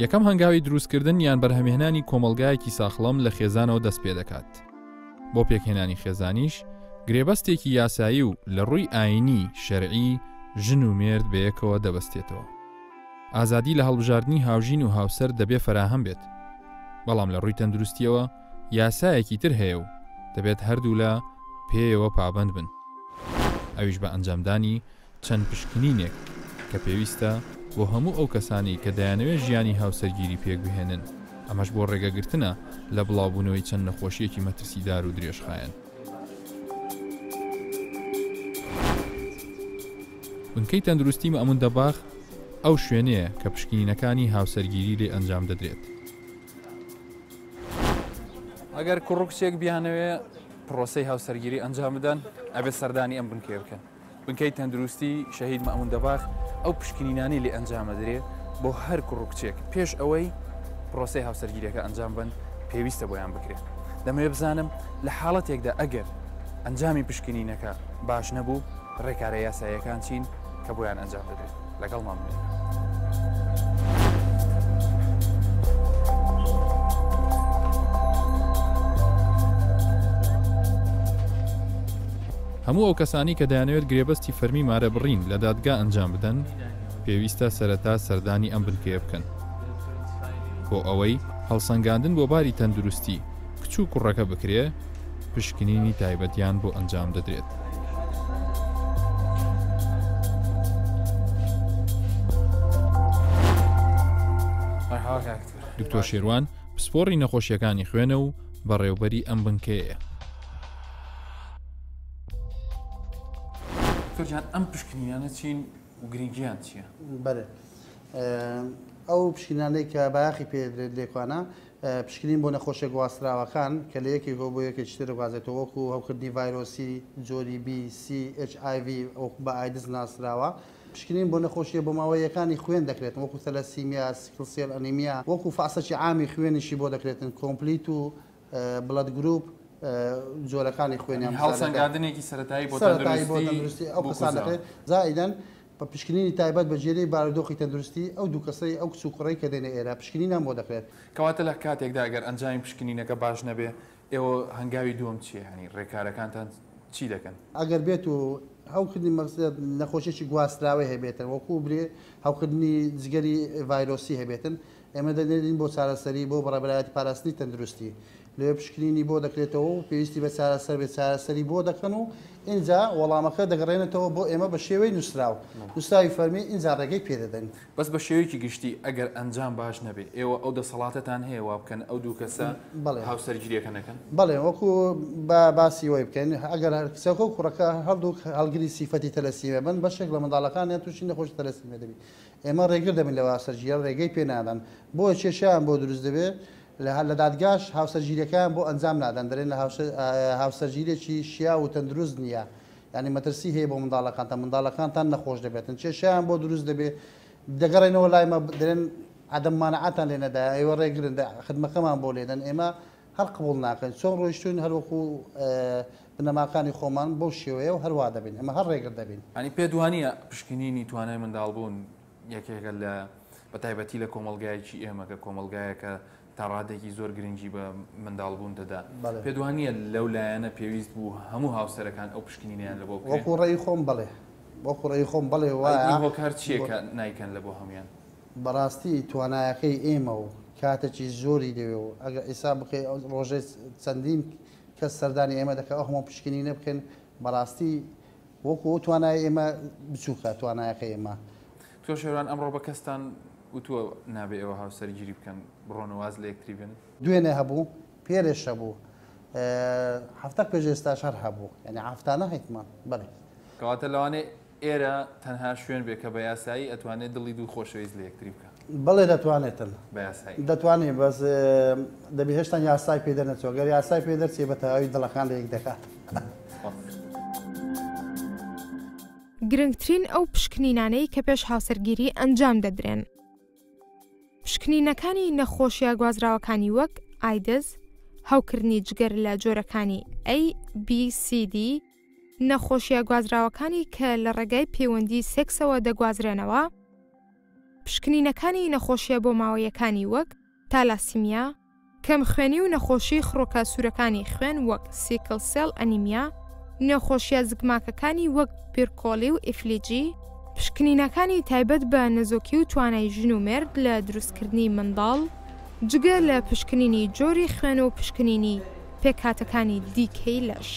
یەکەم هەنگاوی دروستکردن یان بەرهەمهێنانی کۆمەلگایەکی ساخڵەم لە خێزانەوە دەست پێ دەکات. بۆ پێکهێنانی خێزانیش گرێبەستێکی یاسایی و لە ڕووی ئاینی شەرعی ژن و مێرد بەیەکەوە دەبەستێتەوە. ئازادی لە هەڵبژاردننی هاوژین و هاوسەر دەبێ فراهەم بێت. بەڵام لە ڕووی تەندروستیەوە یاسایەکی تر هەیە و دەبێت هەردوو لە پێیەوە پابند بن. ئەویش بە ئەنجامدانی چەند پشکنینێک کە پێویستە بۆ هەموو ئەو کەسانی کە دەیانەوێت ژیانی هاوسەرگیری پێک بهێنن، ئەمەش بۆ ڕێگەگرتنە لە بڵاوبوونەوەی چەند نەخۆشیەکی مەترسیدار و درێژخایەن. بنکەی تەندروستی مەمون دەباخ ئەو شوێنەیە کە پشکنینەکانی هاوسەرگیری لێ ئەنجام دەدرێت. ئەگەر کوڕکچێک بیانەوێ پرۆسەی هاوسەرگیری ئەنجام بدەن، ئەبێ سەردانی ئەم بنکەی بکەن. بنکەی تەندروستی شەهید مەمون دەباخ ئەو پشکنینانی لێ ئەنجامە درێت بۆ هەر کوڕکچێک پێش ئەوەی پرۆسەی هاوسەرگیریەکە ئەنجام بن پێویستە بۆیان بکرێت. دەمەوێت بزانم لە حاڵەتێکدا ئەگەر ئەنجامی پشکنینەکە باش نەبوو، ڕێکارە یاساییەکان چین کە بۆیان ئەنجام دەدرێت. لەگەڵمان بێت. هەموو ئەو کەسانی کە دەیانەوێت گرێبەستی فەرمی مارە بڕین لە دادگا ئەنجام بدەن، پێویستە سەرەتا سەردانی ئەم بنکەیە بکەن بۆ ئەوەی هەڵسەنگاندن بۆ باری تەندروستی کچ و کوڕەکە بکرێ، پشکنینی تایبەتیان بۆ ئەنجام دەدرێت. دکتۆر شێروان پسپۆڕی نەخۆشیەکانی خوێنە و بەڕێوەبەری ئەم بنکەیە. دکتۆرجان ئەم پشکنینانە چین و گرنگیان چییە؟ بەڵێ ئەو پشکنانەی کە بایاخی پێدرێت لێکوانە پشکنین بۆ نەخۆشیە گواستراوەکان کە لە یەکی بۆ یەکێکی تر وازێتەوە وەکو هەوکردنی ڤایرۆسی جۆری HIV وەکو بە ئایدز ناسراوە. پشکنین بۆ نەخۆشیە بۆ ماوەیەکانی خوێن دەکرێت وەکو تەلەسیمیا، سیکڵسێل ئەنیمیا، وەکو فاسەکی عامی خوێنیشی بۆ دەکرێتن کۆمپلیت و بڵەد گروپ جۆرەکانی خوێنیان هەڵسەنگاندنێکی سەرەتایی بۆ تەندروستی ئەو کەسان دەکرێت. زائیدەن بە پشکنینی تایبەت بە جێرەی بارودۆخی تەندروستی ئەو دوو کەسەی ئەو کچ و کوڕەی کە دێنە ئێرە پشکنینیان بۆ دەکرێت. کەواتە لە کاتێکدا ئەگەر ئەنجامی پشکنینەکە باش نەبێ، ئێوە هەنگاوی دووەم چییە؟ هەنی ڕێکارەکانتان چی دەکەن؟ ئەگەر بێت و هەوکردنی مەقصد نەخۆشیێکی گواستراوی هەبێتن وەکو برێ هەوکردنی جگەری ڤایرۆسی هەبێتن، ئێمە دەنێرین بۆ چارەسەری بۆ بەڕێبەرایەتی پاراستنی تەندروستی لێ پشکنینی بۆ دەکرێتەوە و پێویستی بە چارەسەر بێت چارەسەری بۆ دەکەن و اینجا وەڵامەکە دەگەڕێنێتەوە بۆ ئێمە بە شێوەی نووسراو نووسراوی فەرمی اینجا ڕێگەی پێدەدەن. بەس بە شێوەیەکی گشتی ئەگەر ئەنجام باش نەبێ، ئێوە ئەو دەسەڵاتتان هەیە وا بکەن ئەو دوو کەسە هاوسەرگیریەکە نەکەن؟ بەڵێ وەکو بە باسی وی بکەین ئەگەر کچەکە و کوڕەکە هەردوو هەڵگری سیفەتی تەلەسیمە بن بەشێک لە منداڵەکانیان تووشی نەخۆشی تەلەسیمە دەبێت. ئێمە ڕێگر دەبین لە هاوسەرگیریە ڕێگەی پێ نادەن. بۆ کێشیان بۆ دروست دەبێت لە دادگاش هاوسەرگیریەکان بۆ ئەنجام نادەن، دەرێن لە هاوسەرگیرێکی شیا و تەندروست نییە. یعنی مەترسی هەیە بۆ منداڵەکانتان نەخۆش دەبێتن. کێشیان بۆ دروست دەبێت دەگەڕێنەوە لایمە دەرێن عەدەم مانەعەتان لێ نەدا، ئێوە ڕێگرن خدمەکەمان بۆ لێدەن، ئێمە هەر قبوڵ ناکەین. چۆن ڕۆیشتوین هەروەکو بنەماکانی خۆمان بۆ شێوەیە و هەروە دەبین، ئەمە هەر ڕێگر دەبین. ئەنی پێدوانیە پشکنینی توانای منداڵبوون یەکێکە لە بەتایبەتی لە کۆمەلگایەکی ئێمە کە کۆمەلگایەکە تا ڕادێکی زۆر گرنگی بە منداڵبوون دەدا. پێدوانیە لەو لایەنە پێویست بوو هەموو هاوسەرەکان ئەو پشکنینیان لە بۆ وەکو ڕێی خۆم بڵێ وەکو ڕێی خۆم بڵێ هۆکار چیەکە نایکەن لە بۆ هەمویان؟ بەڕاستی توانایەکەی ئێمە و کاتێکی زۆری دەوێ و ئەگەر ئێسا بکەی ڕۆژێ چەندین کەس سەردانی ئێمە دەکە ئەو هەموو پشکنینە بکەن، بەڕاستی وەکو توانای ئێمە بچووکە توانایەکەی ئێمە. تۆ شێروان ئەمڕۆ بە کەستان وتووە نابێ ئەوە هاوسەرگیری بکەن بڕۆنە واز لە یەکتری بن؟ دوێنێ هەبوو، پێرێش هەبوو، هەفتە پێش ئێستاش هەر هەبوو، یعنی هەفتانە هەیتمان. بەڵێ کەواتە لەوانێ ئێرە تەنها شوێن بێ کە بە یاسایی ئەتوانێت دڵی دوو خۆشەویست لە یەکتری بکە؟ بەڵێ دەتوانێتن بە یاسایی دەتوانێت، بەس دەبی هێشتا یاسای پێدەنێتەوە. گەر یاسای پێدەرچێ بە تەواوی دڵەکان لە یەک دەکات. گرنگترین ئەو پشکنینانەی کە پێش هاوسەرگیری ئەنجام دەدرێن. پشکنینەکانی نەخۆشیە گوازراوەکانی وەک ئایدز، هەوکردنی جگەر لە جۆرەکانی ABCD، نەخۆشیە گوازراوەکانی کە لە ڕێگای پەیوەندی سێکسەوە دەگوازرێنەوە، پشکنینەکانی نەخۆشیە بۆ ماوەیەکانی وەک تالاسیمیا، کەم خوێنی و نەخۆشی خڕۆکە سوورەکانی خوێن وەک سیکل سێل ئەنیمیا، نەخۆشیە زگماکەکانی وەک پیرکۆلی و ئیفلیجی، پشکنینەکانی تایبەت بە نزۆکی و توانای ژن و مێرد لە دروستکردنی منداڵ، جگە لە پشکنینی جۆری خوێن و پشکنینی پێکهاتەکانی دیکەی لەش.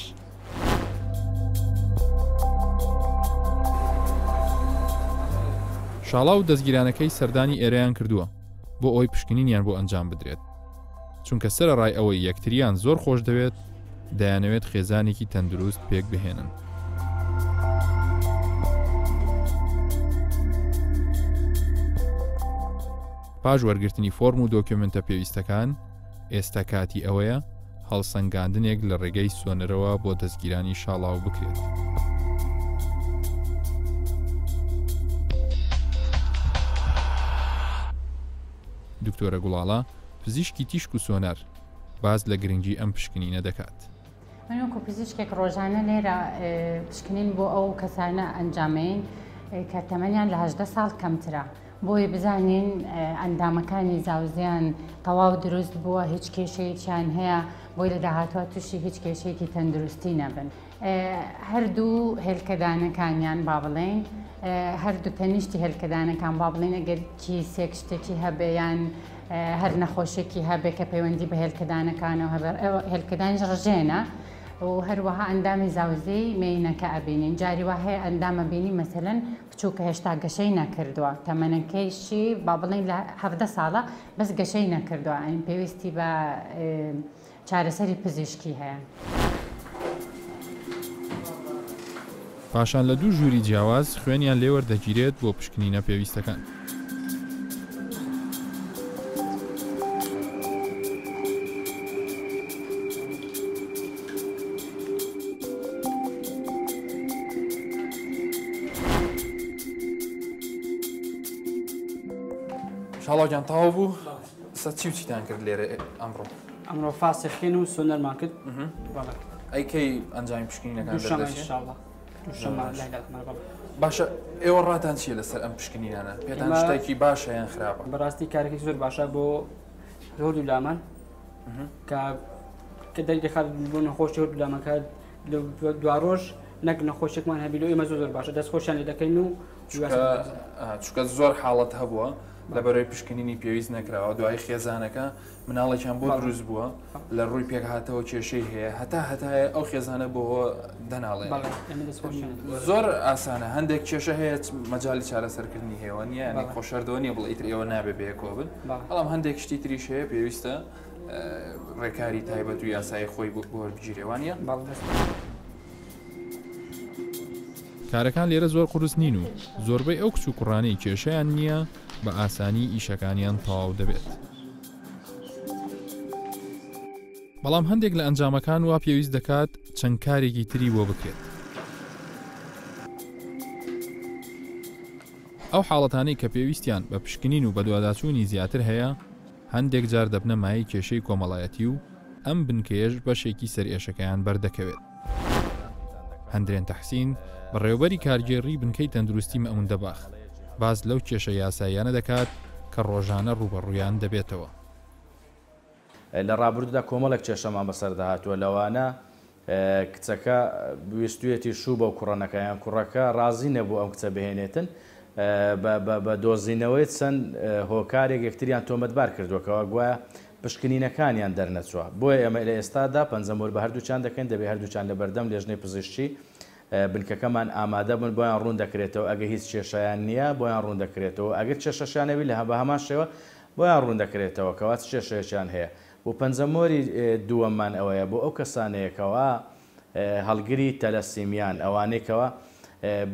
شاڵا و دەستگیرانەکەی سەردانی ئێرەیان کردووە بۆ ئەوی پشکنینیان بۆ ئەنجام بدرێت، چونکە سەرەڕای ئەوەی یەکتریان زۆر خۆش دەوێت دەیانەوێت خێزانێکی تەندروست پێک بهێنن. پاش وەرگرتنی فۆرم و دۆکیومنتە پێویستەکان، ئێستا کاتی ئەوەیە هەڵسەنگاندنێک لە ڕێگەی سۆنەرەوە بۆ دەستگیرانی شاڵاو بکرێت. دکتۆرە گوڵاڵە پزیشکی تیشک و سۆنەر باز لە گرنگی ئەم پشکنینە دەکات. من وەکو پزیشکێک ڕۆژانە لێرە پشکنین بۆ ئەو کەسانە ئەنجامین کە تەمەنیان لە 18 ساڵ کەمترە، بۆی بزانین ئەندامەکانی زاوزیان تەواو دروست بووە، هیچ کێشەیەکیان هەیە، بۆی لە داهاتوە تووشی هیچ کێشەیەکی تەندروستی نەبن. هەردوو هێلکەدانەکانیان با بڵێن، هەردوو تەنیشتی هێلکەدانەکان با بڵێن ئەگەر کیسێک شتێکی هەبێیان هەر نەخۆشێکی هەبێ کە پەیوەندی بە هێلکەدانەکانەوە هێلکەدانیش ڕژێنە و هەروەها ئەندامی زاوزەی مێینەکە ئەبینین. جاری وا هەیە ئەندامە بینی مەسەلەن بچووکە هێشتا گەشەی نەکردووە، تەمەنەکەیشی با بڵێن لە 17 ساڵە بەس گەشەی نەکردووە، ئەین پێویستی بە چارەسەری پزیشکی هەیە. پاشان لە دوو ژووری جیاواز خوێنیان لێوەردەگیرێت بۆ پشکنینە پێویستەکان. شاڵاوجان تەواو بوو؟ سە چی و چیتان کرد لێرە ئەمڕۆ؟ فاسێخین و سۆنەرمان کرد. ئەیکەی ئەنجامی پشکنینەکان دەدەچێت؟ باشە ئێوە ڕاتان چیە لەسەر ئەم پشکنینانە؟ پێتان شتێکی باشە یان خراپە؟ بەڕاستی کارێکی زۆر باشە بۆ هەردوو لامان کە دەردەخات بۆ نەخۆشی هەردوو لامەکە دوا ڕۆژ نەک نەخۆشێکمان هەبی لەوە ئێمە زۆر باشە دەستخۆشیان لێ دەکەین و چونکە زۆر حاڵەت هەبووە لەبەرەوەی پشکنینی پێویست نەکراوە، دوای خێزانەکە مناڵێکیان بۆ دروست بووە لە ڕووی پێکهاتەوە کێشەی هەیە هەتایە ئەو خێزانە بۆ دەناڵێن. زۆر ئاسانە، هەندێک کێشە هەیە مەجای چارەسەرکردنی هێوە نیە، ینی خۆشەردەوە نیە بڵێ ئیتر ئێوە نابێ بەیەکەوە بن، بەڵام هەندێک شتی تریش هەیە پێویستە ڕێکاری تایبەت و یاسای خۆی بۆ بگیرێوانە. کارەکان لێرە زۆر قورس نین و زۆربەی ئەو کچ و کوڕانەی کێشەیان نییە بە ئاسانی ئیشەکانیان تەواو دەبێت. بەڵام هەندێک لە ئەنجامەکان وا پێویست دەکات چەند کارێکی تری بۆ بکرێت. ئەو حاڵەتانەی کە پێویستیان بە پشکنین و بە دوواداچوونی زیاتر هەیە هەندێک جار دەبنە مای کێشەی کۆمەڵایەتی و ئەم بنکەیەش بەشێکی سەرئێشەکەیان بەردەکەوێت. هەندرێن تەحسین بەڕێوەبەری کارگێڕی بنکەی تەندروستی مەئوندە باخ باز لەو کێشە یاساییانە دەکات کە ڕۆژانە ڕوبەڕوویان دەبێتەوە. لە ڕابردوودا کۆمەڵێک کێشەمان بەسەرداهاتوە لەوانە کچەکە ویستویەتی شوو بە کوڕەکەیان کوڕەکە ڕازی نەبوو ئەم کچە بهێنێتن بە دۆزینەوەی چەند هۆکارێک یەکتریان تۆمەتبار کردووەکەوە گوایە پشکنینەکانیان دەرنەچووە. بۆیە ئێمە لە ئێستادا پەنجەمۆر بە هەردووچان دەکەین دەبێت هەردووچان لە بەردەم لێژنەی پزیشکی بنکەکەمان ئامادە بوون بۆیان ڕوون دەکرێتەوە، ئەگە هیچ کێشەیان نییە بۆیان ڕوون دەکرێتەوە، ئەگەر کێشەشانەوی لە بە هەمان شێوە بۆیان ڕوون دەکرێتەوە کەوا کێشەیەکیان هەیە. بۆ پەنجەمۆری دووەممان ئەوەیە بۆ ئەو کەسانەیەکەوە هەڵگری تەلەسیمیان ئەوانەیەکەوە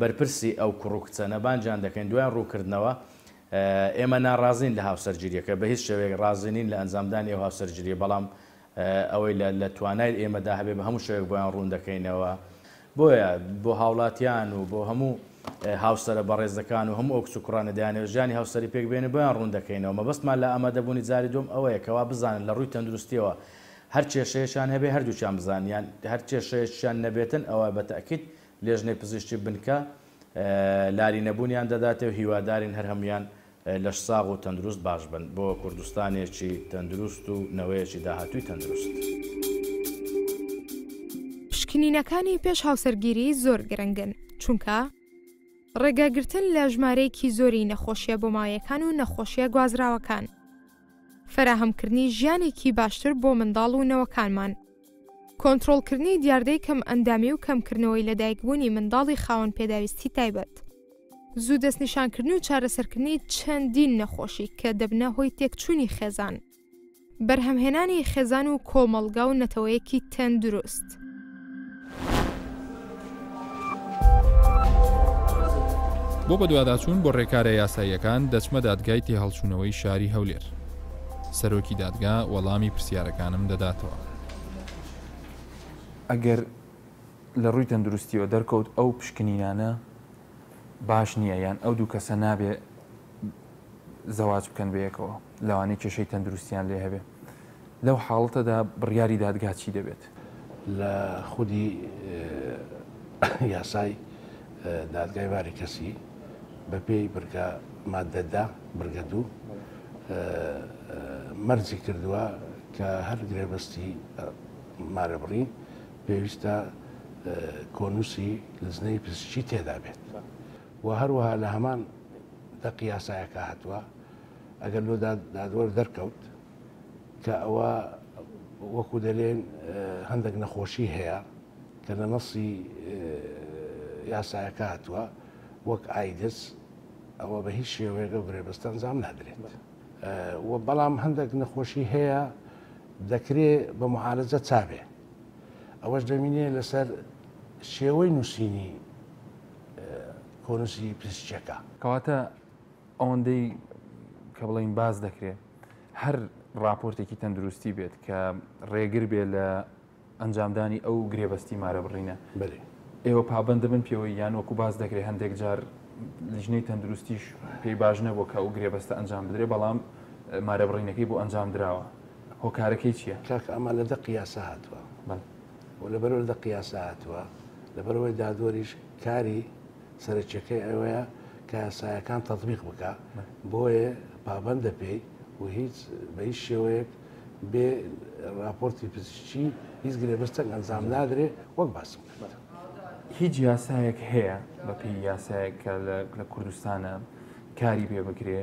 بەرپرسی ئەو کوڕ و کچە نەبانجان دەکەین دویان ڕووکردنەوە ئێمە ناڕازین لە هاوسەرگیریەکە بە هیچ شێوەیەک ڕازینین لە ئەنجامدانی ئەو هاوسەرگیریە، بەڵام ئەوەی لە توانای ئێمەدا هەبێ بە هەموو شێوەیەک بۆیان ڕوون دەکەینەوە. بۆیە بۆ هاوڵاتیان و بۆ هەموو هاوسەرە بەڕێزەکان و هەموو ئەو کچ و کوڕانە دەیانەوێت ژیانی هاوسەری پێک بێنێ بۆیان ڕوون دەکەینەوە. مەبەستمان لە ئامادەبوونی جاری دوم ئەوەیە کەوا بزانن لە ڕووی تەندروستیەوە هەر کێشەیەشان هەبێ هەردووچیان بزانیان، هەر کێشەیەکیان نەبێتن ئەوە بەتەکید لێژنەی پزیشکی بنکە لاری نەبوونیان دەداتێ و هیوادارین هەر هەمویان لەش ساغ و تەندروست باش بن بۆ کوردستانێکی تەندروست و نەوەیەکی داهاتووی تەندروست. پشکنینەکانی پێش هاوسەرگیری زۆر گرنگن چونکە ڕێگاگرتن لە ژمارەیەکی زۆری نەخۆشیە بۆ ماوەیەکان و نەخۆشیە گوازراوەکان، فراهەمکردنی ژیانێکی باشتر بۆ منداڵ و نەوەکانمان، کۆنتڕۆڵکردنی دیاردەی کەم ئەندامی و کەمکردنەوەی لەدایکبوونی منداڵی خاوەن پێداویستی تایبەت، زوو دەستنیشانکردن و چارەسەرکردنی چەندین نەخۆشی کە دەبنە هۆی تێکچوونی خێزان، بەرهەمهێنانی خێزان و کۆمەڵگا و نەتەوەیەکی تەندروست. بۆ بەدواداچوون بۆ ڕێکارە یاساییەکان دەچمە دادگای تێهەڵچوونەوەی شاری هەولێر. سەرۆکی دادگا وەڵامی پرسیارەکانم دەداتەوە. ئەگەر لە ڕووی تەندروستیەوە دەرکەوت ئەو پشکنینانە باش نییە یان ئەو دوو کەسە نابێ زەواج بکەن بەیەکەوە لەوانەی کێشەی تەندروستیان لێ هەبێ، لەو حاڵەتەدا بڕیاری دادگا چی دەبێت؟ لە خودی یاسای دادگای باری کەسی بەپێی بڕگە مادەدا بڕگە دوو مەرجی کردووە کە هەر گرێبەستی مارەبڕین پێویستە کۆنووسی لزنەی پزیشکی تێدا بێت و هەروەها لە هەمان دەقی یاسایەکە هاتووە ئەگەر لۆ دادوەر دەرکەوت کە ئەوە وەکو دەلێن هەندێک نەخۆشی هەیە کە لە نەسی یاسایەکە هاتووە وەک ئایدس ئەوە بە هیچ شێوەیەگە گرێبەستە ئەنجام نادرێت و بەڵام هەندێک نەخۆشی هەیە دەکرێت بە معالەجە چابێ ئەوەش دەمینێ لەسەر شێوەی نووسینی کۆنووسی پزیشکیەکە کەواتە ئەوەندەی کە بڵین باز دەکرێت هەر راپۆرتێکی تەندروستی بێت کە ڕێگر بێت لە ئەنجامدانی ئەو گرێبەستی مارەبڕینە ئێوە پابند بن پێوەی یان وەکو باز دەکرێت هەندێک جار لیژنەی تەندروستیش پێی باش نەبوو کە ئەو گرێبەستە ئەنجام بدرێت بەڵام مارەبڕینەکەی بۆ ئەنجام درراوە هۆکارەکەی چییە؟ کاکە ئەمە لە دە قیاسە هاتووە و لەبەرەوە لە قیاسە هاتووە لەبەرەوەی دادوەریش کاری سەرچەکەی ئەوەیە کە یاسایەکان تەطبیق بکە بۆیە پابندە پێی و هیچ بە هیچ شێوەیەک بێ راپۆرتی پزیشکی هیچ گرێبەستێک ئەنجام نادرێ وەک باسم کرد. هیچ یاسایەک هەیە بەپێی یاسایەک کە لە کوردستانە کاری پێ بکرێ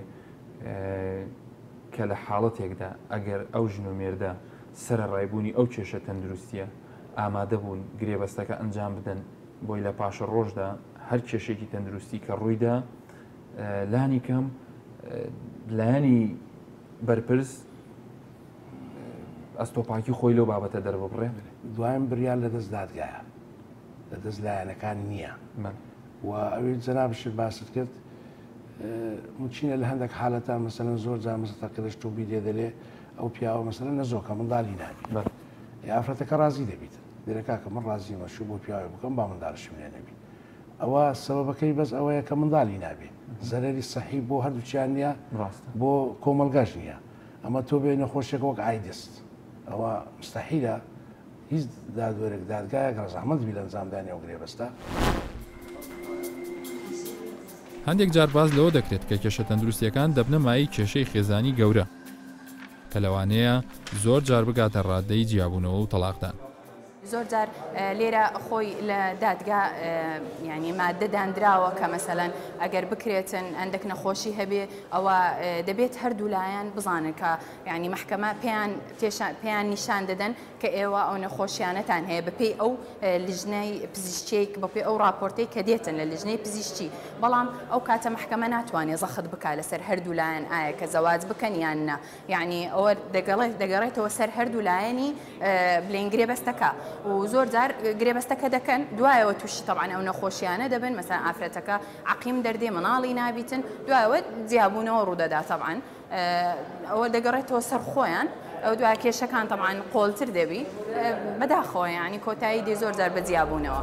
کە لە حاڵەتێکدا ئەگەر ئەو ژن و مێردە سرە ڕایبوونی ئەو کێشە تەندروستیە ئامادە بوون گرێبەستەکە ئەنجام بدەن بۆی لە پاشە ڕۆژدا هەر کێشێکی تەندروستی کە ڕوویدا لانی کەم لایانی بەرپرس ئەستۆپاکی خۆی لەو بابەتە دەربڕێ دوایین بریان لە دەست دادگایە لە دەست لایەنەکان نییە و ئەوێ جەنابشت باست کرد چینە لە هەندێک حالەتە مەسەلەن زۆر جا مەستەقلش توبی لێ دەلێ ئەو پیاوە مەسەلەن نەزۆکە منداڵی نابی ئافرەتەکە ڕازی دەبیت دەرەکە کە من ڕازیمە شو بۆ پیاوە بکەم با منداڵشم لێ نەبی ئەوە سەبەبەکەی بەس ئەوەیە کە منداڵی نابێ زەرری سەحی بۆ هەردووچیان نییە بۆ کۆمەلگاش نییە ئەمە تۆ بێ نەخۆشیێک وەک ئایدست ئەوە مستەحیلە هیچ دادوەرێک دادگایەک ڕەزامەند بی لە ئەنجامدانی ئەو گرێبەستە. هەندێک جار باز لەوە دەکرێت کە کێشە تەندروستیەکان دەبنە مای کێشەی خێزانی گەورە کە لەوانەیە زۆر جار بگاتە ڕادەی جیابوونەوە و تەلاقدان. زۆر جار لێرە خۆی لە دادگا ینی مادەدانراوە کە مەسەلەن ئەگەر بکرێتن ئەندێک نەخۆشی هەبێ ئەوە دەبێت هەردوو لایەن بزانن کە ینی محکەمە پێیان نیشان دەدەن کە ئێوە ئەو نەخۆشیانەتان هەیە بەپێی ئەو لیژنەی پزیشکیک بەپێی ئەو راپۆرتەی کە دێتن لە لیژنەی پزیشکی بەڵام ئەو کاتە محکەمە ناتوانێت زەخت بکات لەسەر هەردوو لایەن ئایا کە زەواج بکەن یان نە یعنی ئەوە دەگەڕێتەوە سەر هەردوو لایەنی بلێن گرێبەستەکە و زۆر جار گرێبەستەکە دەکەن دوایەوە تووشی تەبعاً ئەو نەخۆشیانە دەبن مەسەڵەن ئافرەتەکە عەقیم دەردێ مەناڵی نابیتن دوایەوە جیابوونەوە ڕوودەدا تەبعاً ئەوە دەگەڕێتەوە سەر خۆیان ئەو دوای کێشەکان تەبعاً قۆڵتر دەبی بەداخەوە یعنی کۆتایی دێ زۆر جار بە جیابوونەوە.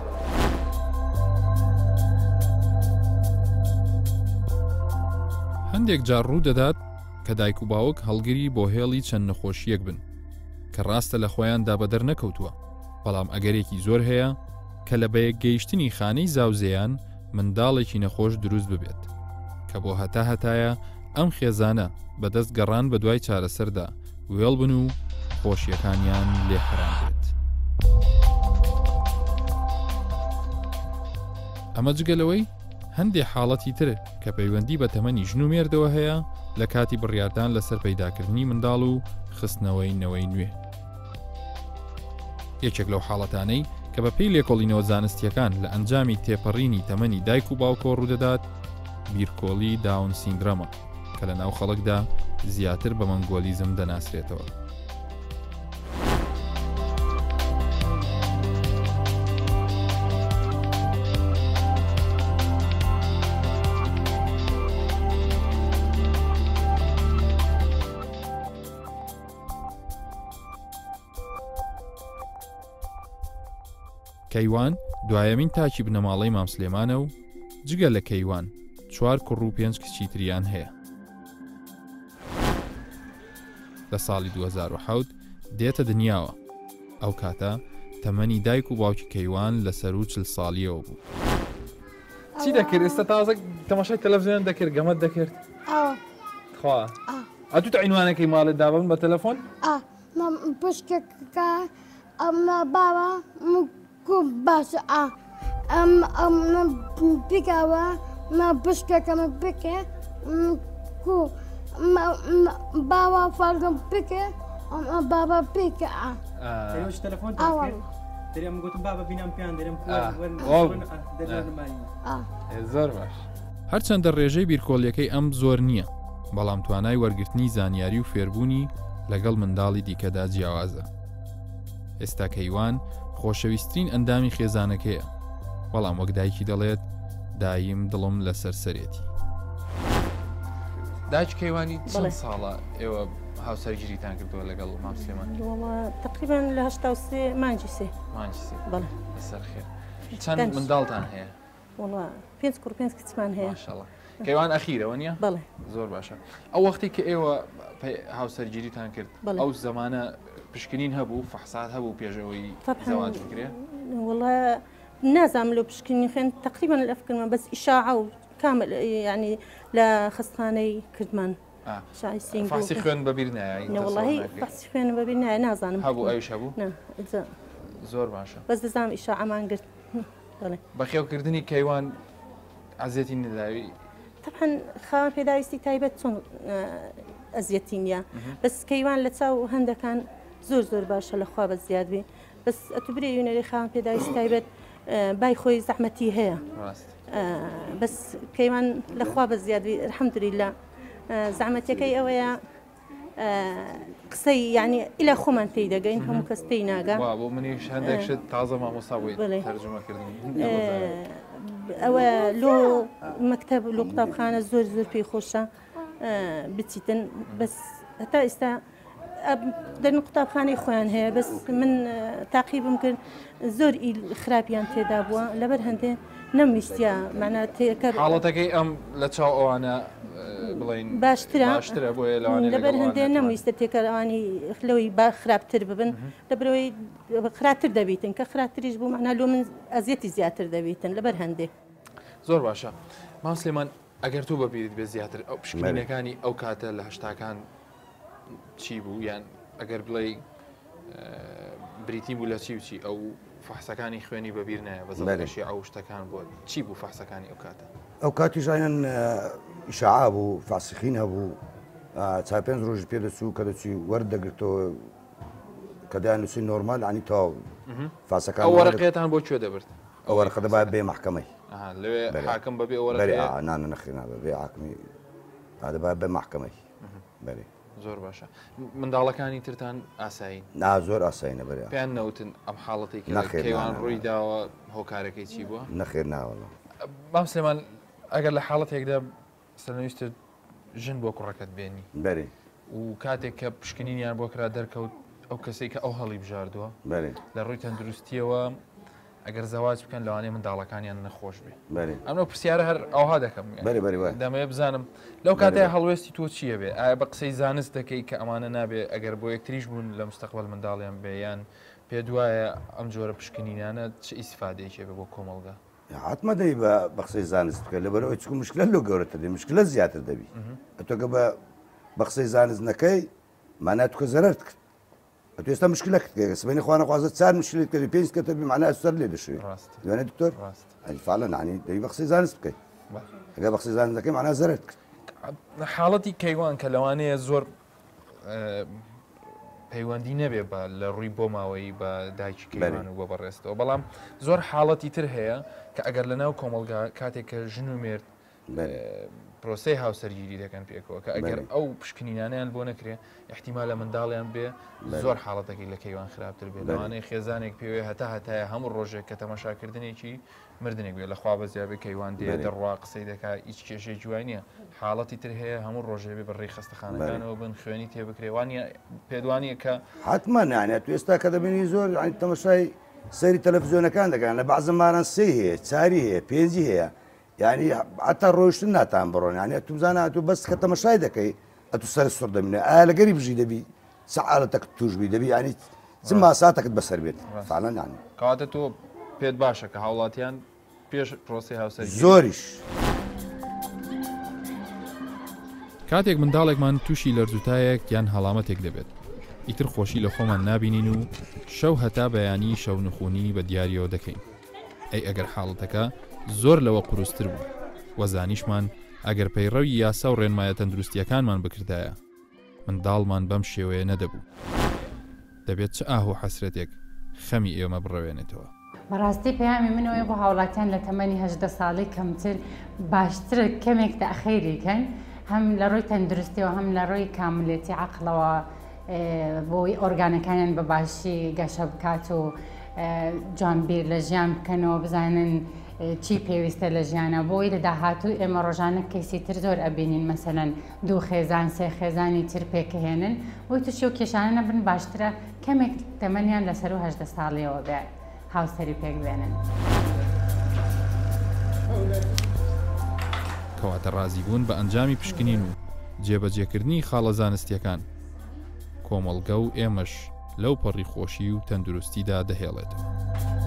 هەندێک جار ڕوو دەدات کە دایک و باوک هەڵگیری بۆ هێڵی چەند نەخۆشیەک بن کە ڕاستە لە خۆیاندا بەدەر نەکەوتووە بەڵام ئەگەرێکی زۆر هەیە کە لە بەیەک گەیشتنی خانەی زاوزێیان منداڵێکی نەخۆش دروست ببێت کە بۆ هەتایە ئەم خێزانە بەدەست گەڕان بە دوای چارەسەردا وێڵ بن و خۆشیەکانیان لێ حرام بێت. ئەمە جگەلەوەی هەندێک حاڵەتی تر کە پەیوەندی بە تەمەنی ژن و مێردەوە هەیە لە کاتی بڕیاردان لەسەر پەیداکردنی منداڵ و خستنەوەی نەوەی نوێ. یەکێک لەو حاڵەتانەی کە بە پێی لێکۆڵینەوە زانستیەکان لە ئەنجامی تێپەڕینی تەمەنی دایک و باوکۆ ڕوودەدات بیرکۆڵی داون سیندرۆمە کە لە ناو خەڵکدا زیاتر بە مەنگۆلیزم دەناسرێتەوە. کەیوان دوایەمین تاکی بنەماڵەی مام سلێمانە و جگە لە کەیوان 4 کوڕ و 5 کچی تریان هەیە. لە ساڵی 2007 دێتە دنیاوە. ئەو کاتە تەمەنی دایک و باوکی کەیوان لە سەر و 40 ساڵیەوە بوو. چی دەکرد ئێستا تازە تەماشای تەلەڤیزیۆن دەکرد گەمەت دەکرد؟ خوا ئەتو عینوانەکەی ماڵت دابن بە تەلەفۆن؟ پشکەکە ئەمە باوە باشە پیکەوە پشکەکەمە بکە باوە فەرگم بکە بابا پێکە تەلەفۆن دەرێم گوتم بابا بینام پیان دەرم زۆر باش. هەرچەندە ڕێژەی بیرکۆڵیەکەی ئەم زۆر نییە، بەڵام توانای وەرگرتنی زانیاری و فێربوونی لەگەڵ منداڵی دیکەدا جیاوازە. ئێستا کەیوان خۆشەویستترین ئەندامی خێزانەکەیە، بەڵام وەک دایکی دەڵێت دایم دڵم لەسەر سەرێتی. داج کەیوانی چەند ساڵە ئێوە هاوسەرگیریتان کردووە لەگەڵ مام سلێمان؟ تقریبا لە 83 مانجی سێ. بەڵێ لەسەر خێر. چەند منداڵتان هەیە؟ وڵا 5 کوڕ 5 کچمان هەیە. ماشەڵڵا. کەیوان ئەخیرەوە نییە؟ بەڵێ. زۆر باشە. ئەو وەختی کە ئێوە هاوسەرگیریتان کرد ئەو زەمانە پشکنین هەبوو فەحسات هەبوو پێشەوەی زەواج بکرێ؟ وڵا نازانم لەو پشکنی خوێن تقریبا ئەفکردمە بەس ئیشاعە و کامل ینی لە خستخانەی کردمان. فاسی خوێن بەبیر نایە؟ وڵی فاسی خوێن بەبیر نایە نازانم. هەبوو ئەویش هەبوو؟ زۆر باشە. بەس دەزانم ئیشاعەمان گرت. بەخێوکردنی کەیوان ئازیەتی نەداوی؟ طبعا خاوەن پێداویستی تایبەت چۆن ئەزیەتی نییە، بەس کەیوان لە چاو هەندەکان زۆر زۆر باشە لەخوا بە زیاد بێ، بەس ئەتوبرێ وینەری خاوەن پێداویستی تایبەت بای خۆی زەحمەتی هەیە، بەس کەیوان لەخوا بە زیادی الحەمدولیلا زەحمەتەکەی ئەوەیە قسەی یعنی ئیلا خۆمان تێی دەگەین هەموو کەس تێی ناگا. بۆ منیش هەندێک شت تازە مامۆستا بوویت تەرجمەکردنی. ئەوە لۆ مەکتەب لۆ قوتابخانە زۆر زۆر پێی خۆشە بچیتن، بەس هەتا ئێستا دەرن قوتابخانەی خۆیان هەیە، بەس من تاقیبم کرد زۆر ئیل خراپیان تێدا بووە لەبەر هەندێ نەمویستە معنە تێکە حاڵەتەکەی ئەم لە چاو ئەوانە بڵین باشترە بۆیە لەوانێ لەبەر هەندێ نەمویستە تێکەوانی خلەوەی با خراپتر ببن لەبەرەوەی خراتر دەبیتن کە خراتریش بوو معنە لۆ من ئەزیەتی زیاتر دەبیتن لەبەر هەندێک. زۆر باشە. مام سلێمان ئەگەر تۆ بەبیریت بێ زیاتر ئەو پشکنینەکانی ئەو کاتە لە هەشتاکان چی بوو یان ئەگەر بڵێ بریتی بوو لە چی وچی ئەو فەحسەکانی خوێنی بەبیر نایە بەزەڵەشی ئەو شتەکان بۆ چی بوو فەحسەکانی ئەو کاتە؟ ئەو کاتی ژیان ئیشاعا بوو فاسخین هەبوو چا 5 ڕۆژ پێ دەچوو کە دەچوی وەردەگرتەوە کە دایانووسی نۆرمال عنی تاو فاسەکان ئەو وەرەقەتان بۆ کوێ دەبرد؟ ئەو وەرەقە دەبات بێ مەحکەمەی لەوێ حاکم بەبێ وەرەقە نانە نەخێنا بەبێ حاکمی دەبات بێ مەحکەمەی. بەێ زۆر باشە. منداڵەکانی ترتان ئاسایی؟ زۆر ئاسایینە بەرێ پێیان نەوتن ئەم حاڵەتی کەیوان ڕووی داوە هۆکارەکەی چی بووە؟ نەخێر ناوەڵە. مام سلێمان ئەگەر لە حاڵەتێکدا سەرنوویستت ژن بۆ کوڕەکەت بێنی بەێ و کاتێک کە پشکنینیان بۆ کرا دەرکەوت ئەو کەسێک کە ئەو هەڵی بژاردووە لە ڕووی تەندروستیەوە ئەگەر زەواج بکەن لەوانەیە منداڵەکانیان نەخۆش بێ. ئەمە پرسیارە هەر ئەوها دەکەم دەمەوێت بزانم لەو کاتەیە هەڵوێستی تۆ چییە بێ؟ ئایا بە قسەی زانست دەکەی کە ئەمانە نابێ ئەگەر بۆ یەکتریش بوون لە مستەقبل منداڵیان بێ یان پێ دوایە ئەم جۆرە پشکنینانە چه ئیسفادەیەکێ بێ بۆ کۆمەڵگا؟ حتممە دەی بە قسەی زانست بکە لەبەرەوەی چکو مشکلە لەو گەورەتر دەبی مشکلە زیاتر دەبی ئەتۆکە بە قسەی زانست نەکەی مانای توکە زەرەر کرد ئەتو ئێستا مشکلە کرد سبەی خوانەخوازە چار مشکلت کردی پێنج کە تەبی معنای سەر لێ دەشوێت دوێنێ دکتۆر فعلا نانی دەبی بە قسەی زانست بکەیت ئەگە بە قسەی زانست دەکەی معنای زەرەر کرد حاڵەتی کەیوان کە لەوانەیە زۆر پەیوەندی نەبێ بە لە ڕووی بۆ ماوەی بە دایکی کەیوان و بۆ بەڕێستەوە بەڵام زۆر حاڵەتی تر هەیە کە ئەگەر لەناو کۆمەلگا کاتێک کە ژن و مێرد پرۆسەی هاوسەرگیری دەکەن پێکەوە کە ئەگەر ئەو پشکنینانیان بۆ نەکرێ احتیمال لە منداڵیان بێ زۆر حاڵەتێکی لە کەیوان خراپتر بێ لەوانەیە خێزانێک پێوێ هەتایە هەموو ڕۆژێک کە تەماشاکردنێکی مردنێک بێ لە خوا بەزیابێ کەیوان دێ دەڕوا قسەی دەکا هیچ کێشەی جوای نییە حاڵەتی تر هەیە هەموو ڕۆژێ بێ بەڕێی خەستەخانەکانەوە بن خوێنی تێبکرێوانە پێدوانیە کە حتمما نانێت تو ئێستا کە دەبینی زۆر تەماشای سەری تەلەڤیزیۆنەکان دەکەن لە بەعزە ماران سێ هەیە چاری هەیە پێنجی هەیە یعنی حتا ڕۆیشتن ناتان بڕۆن یانە تو بزانە تو بەس کە تەماشای دەکەی ئەتو سەر سوڕ دەبینێ ئایا لەگەری بژی دەبی سەعالەتەک توشبی دەبی ینی چ ماساتەکەت بەسەر بێت فعلا نانی کەواتە تۆ پێت باشە کە هاوڵاتیان پێش پرۆسی هاوسەرگیری زۆریش کاتێک منداڵێکمان تووشی لەرزوتایەک یان هەڵامەتێک دەبێت ئیتر خۆشی لە خۆمان نابینین و شەو هەتا بەیانی شەو نخوونی بە دیاریەوە دەکەین ئەی ئەگەر حاڵەتەکە زۆر لەوە قروستر بوو وەزانیشمان ئەگەر پەیڕەوی یاسا و ڕێنمایە تەندروستیەکانمان بکردایە منداڵمان بەم شێوەیە نەدەبوو دەبێت چ ئاهۆ حەسرەتێک خەمی ئێمە بڕەوێنێتەوە بەڕاستی پەیامی منەوەی بۆ هاوڵاتیان لە تەمەنی 18 ساڵی کەمتر باشترە کەمێک تەخیریکەن هەم لە ڕۆی تەندروستیەوە هەم لە ڕۆی کاملێتی عەقڵەوە بۆی ئۆرگانەکانیان بە باشی گەشە بکات و جوانبیر لە ژیان بکەنەوە بزانن چی پێویستە لە ژیانە بۆی لە داهاتوو ئێمە ڕۆژانە کەیسی تر زۆر ئەبینین مەسەلەن دوو خێزان سێ خێزانی تر پێکەهێنن بۆی تووشی و کێشانە نەبن باشترە کەمێک تەمەنیان لەسەر و 18 ساڵیەوە بێ هاوسەری پێک بێنن. کەواتە ڕازی بوون بە ئەنجامی پشکنین و جێبەجێکردنی خاڵە زانستیەکان کۆمەڵگە و ئێمەش لەو پەڕی خۆشی و تەندروستیدا دەهێڵێتەوە.